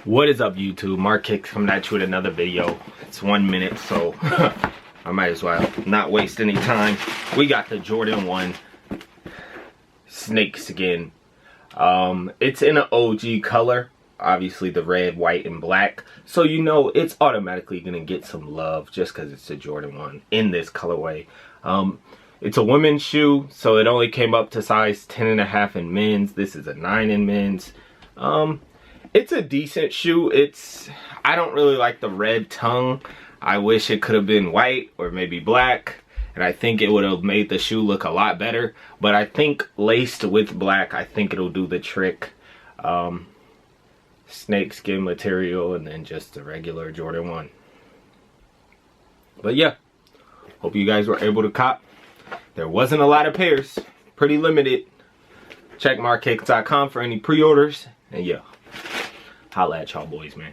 What is up, YouTube? Mark Kicks coming at you with another video. It's 1 minute, so I might as well not waste any time. We got the Jordan 1 snake skin. It's in an OG color, obviously the red, white, and black. So you know it's automatically gonna get some love just because it's a Jordan 1 in this colorway. It's a women's shoe, so it only came up to size 10.5 in men's. This is a 9 in men's. It's a decent shoe. I don't really like the red tongue. I wish it could have been white or maybe black, and I think it would have made the shoe look a lot better. But I think laced with black, I think it'll do the trick. Snake skin material, and then just the regular Jordan 1. But yeah, hope you guys were able to cop. There wasn't a lot of pairs, pretty limited. Check markkicks.com for any pre-orders, and yeah, holla at y'all boys, man.